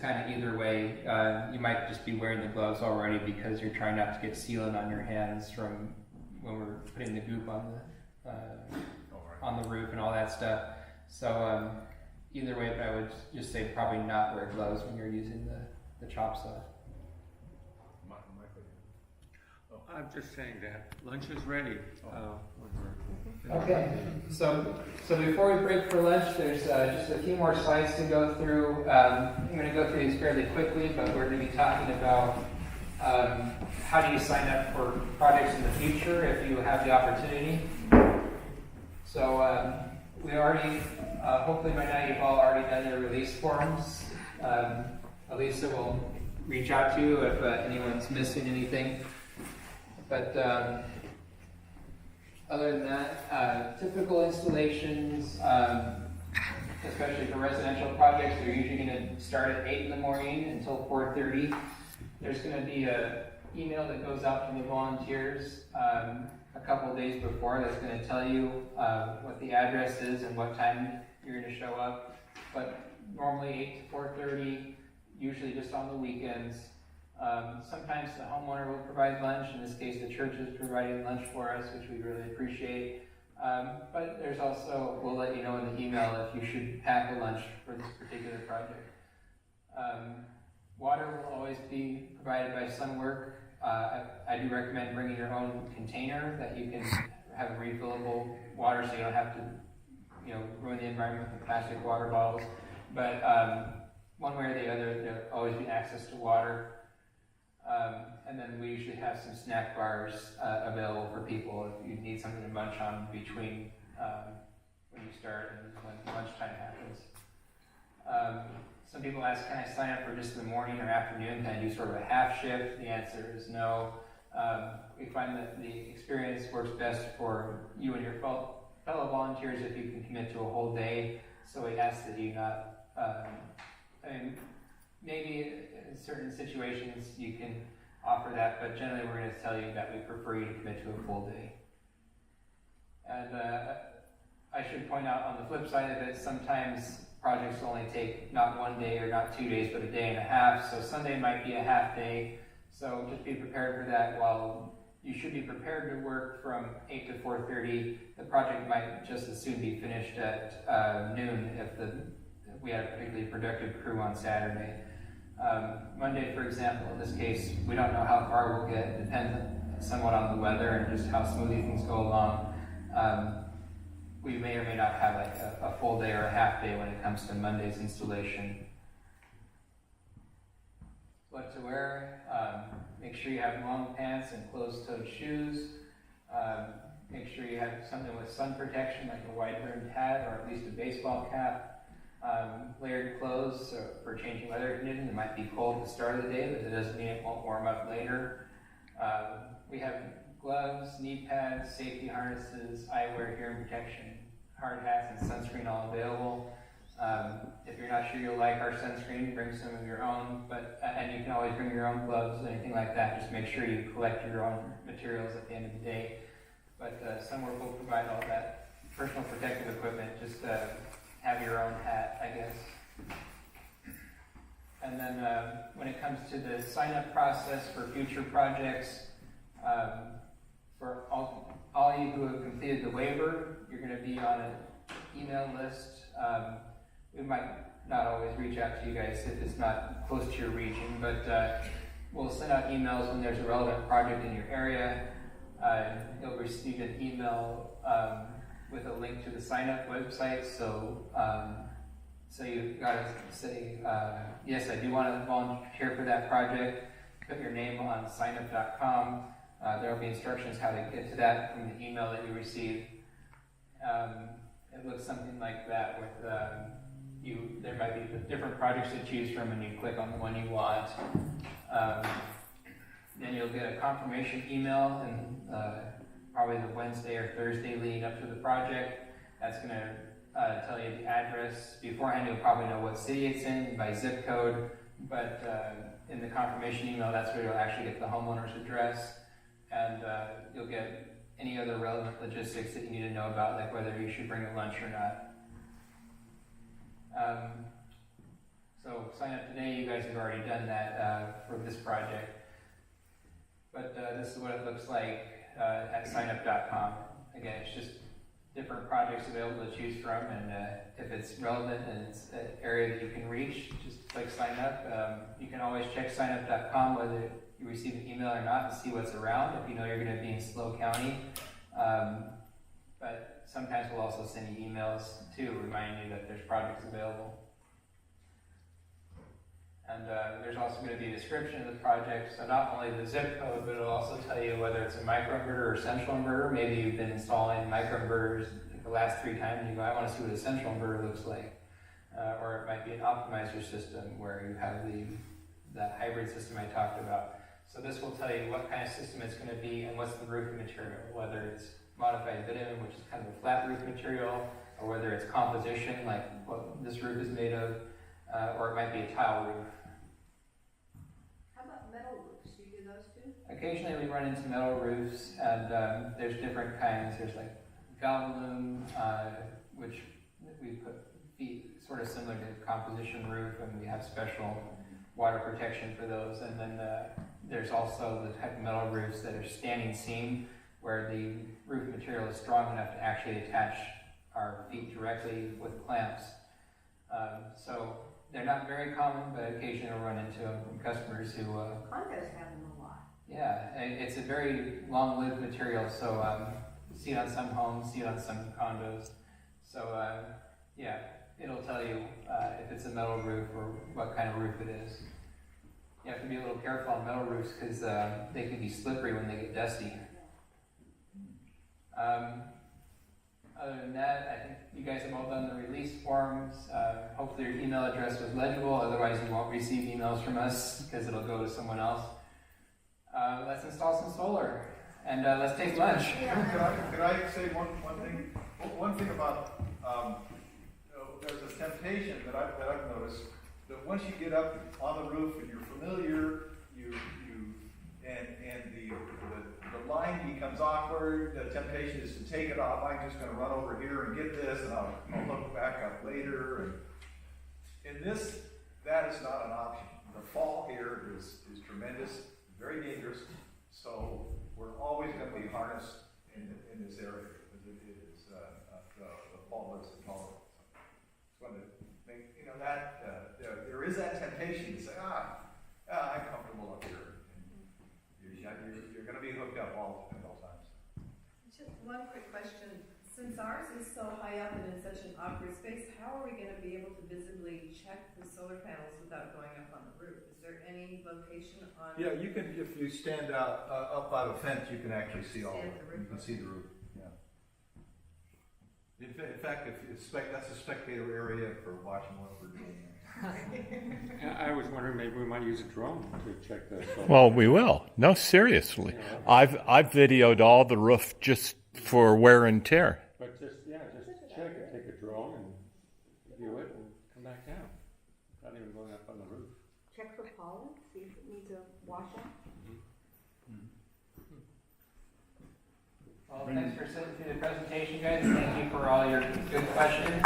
kind of either way. You might just be wearing the gloves already because you're trying not to get sealant on your hands from when we're putting the goop on the roof and all that stuff. So either way, but I would just say probably not wear gloves when you're using the chop saw. I'm just saying that lunch is ready. Okay, so before we break for lunch, there's just a few more slides to go through. I'm going to go through these fairly quickly, but we're going to be talking about how do you sign up for projects in the future if you have the opportunity. So we already, hopefully by now you've all already done your release forms. Elisa will reach out to you if anyone's missing anything. But other than that, typical installations, especially for residential projects, they're usually going to start at 8 in the morning until 4:30. There's going to be an email that goes out from the volunteers a couple of days before that's going to tell you what the address is and what time you're going to show up. But normally 8 to 4:30, usually just on the weekends. Sometimes the homeowner will provide lunch. In this case, the church is providing lunch for us, which we really appreciate. But there's also, we'll let you know in the email if you should pack a lunch for this particular project. Water will always be provided by Sunwork. I do recommend bringing your own container that you can have refillable water, so you don't have to, ruin the environment with plastic water bottles. But one way or the other, there'll always be access to water. And then we usually have some snack bars available for people if you need something to munch on between when you start and when lunchtime happens. Some people ask, can I sign up for just the morning or afternoon? Can I do sort of a half shift? The answer is no. We find that the experience works best for you and your fellow volunteers if you can commit to a whole day. So we ask that you not, maybe in certain situations you can offer that, but generally we're going to tell you that we prefer you to commit to a full day. And I should point out on the flip side of it, sometimes projects only take not 1 day or not 2 days, but a day and a half. So Sunday might be a half day. So just be prepared for that. While you should be prepared to work from 8 to 4:30, the project might just as soon be finished at noon if we had a particularly productive crew on Saturday. Monday, for example, in this case, we don't know how far we'll get. It depends somewhat on the weather and just how smoothly things go along. We may or may not have like a full day or a half day when it comes to Monday's installation. What to wear? Make sure you have long pants and closed-toed shoes. Make sure you have something with sun protection, like a wide-brimmed hat or at least a baseball cap. Layered clothes for changing weather conditions. It might be cold at the start of the day, but it doesn't mean it won't warm up later. We have gloves, knee pads, safety harnesses, eyewear, hearing protection, hard hats, and sunscreen all available. If you're not sure you'll like our sunscreen, bring some of your own, and you can always bring your own gloves, anything like that. Just make sure you collect your own materials at the end of the day. But Sunwork will provide all that personal protective equipment. Just have your own hat, I guess. And then when it comes to the sign-up process for future projects, for all of you who have completed the waiver, you're going to be on an email list. We might not always reach out to you guys if it's not close to your region, but we'll send out emails when there's a relevant project in your area. You'll receive an email with a link to the sign-up website. So you've got to say, yes, I do want to volunteer for that project. Put your name on signup.com. There will be instructions how to get to that from the email that you receive. It looks something like that with there might be different projects to choose from, and you click on the one you want. Then you'll get a confirmation email, and probably the Wednesday or Thursday leading up to the project. That's going to tell you the address. Beforehand, you'll probably know what city it's in by zip code, but in the confirmation email, that's where you'll actually get the homeowner's address, and you'll get any other relevant logistics that you need to know about, like whether you should bring a lunch or not. So sign up today, you guys have already done that for this project. But this is what it looks like at signup.com. Again, it's just different projects available to choose from, and if it's relevant and it's an area that you can reach, just click sign up. You can always check signup.com whether you receive an email or not and see what's around if you know you're going to be in SLO County. But sometimes we'll also send you emails too, reminding you that there's projects available. And there's also going to be a description of the project, so not only the zip code, but it'll also tell you whether it's a microinverter or central inverter. Maybe you've been installing microinverters the last 3 times and you go, I want to see what a central inverter looks like. Or it might be an optimizer system where you have that hybrid system I talked about. So this will tell you what kind of system it's going to be and what's the roofing material, whether it's modified bitumen, which is kind of a flat roof material, or whether it's composition, like what this roof is made of, or it might be a tile roof. How about metal roofs? Do you do those too? Occasionally we run into metal roofs, and there's different kinds. There's like Galvalume, which we put feet sort of similar to composition roof, and we have special water protection for those. And then there's also the type of metal roofs that are standing seam, where the roof material is strong enough to actually attach our feet directly with clamps. So they're not very common, but occasionally we'll run into them from customers who... Condos have them a lot. Yeah, it's a very long-lived material, so you see it on some homes, see it on some condos. So yeah, it'll tell you if it's a metal roof or what kind of roof it is. You have to be a little careful on metal roofs because they can be slippery when they get dusty. Other than that, I think you guys have all done the release forms. Hopefully your email address was legible, otherwise you won't receive emails from us because it'll go to someone else. Let's install some solar and let's take lunch. Could I say one thing? One thing about there's a temptation that I've noticed that once you get up on the roof and you're familiar, and the line becomes awkward. The temptation is to take it off. I'm just going to run over here and get this, and I'll look back up later. And in this, that is not an option. The fall here is tremendous, very dangerous. So we're always going to be harnessed in this area because it is the fall is intolerable. So just want to make that there is that temptation to say, I'm comfortable up here. You're going to be hooked up all times. Just one quick question. Since ours is so high up and in such an awkward space, how are we going to be able to visibly check the solar panels without going up on the roof? Is there any location on? Yeah, you can. If you stand out up by the fence, you can actually see all of it. You can see the roof. Yeah. In fact, that's a spectator area for watching what we're doing. I was wondering maybe we might use a drone to check the solar. Well, we will. No, seriously. I've videoed all the roof just for wear and tear. But just check it, take a drone and view it and come back down. Not even going up on the roof. Check for pollen, see if it needs a washout. Well, thanks for sitting through the presentation, guys. Thank you for all your good questions.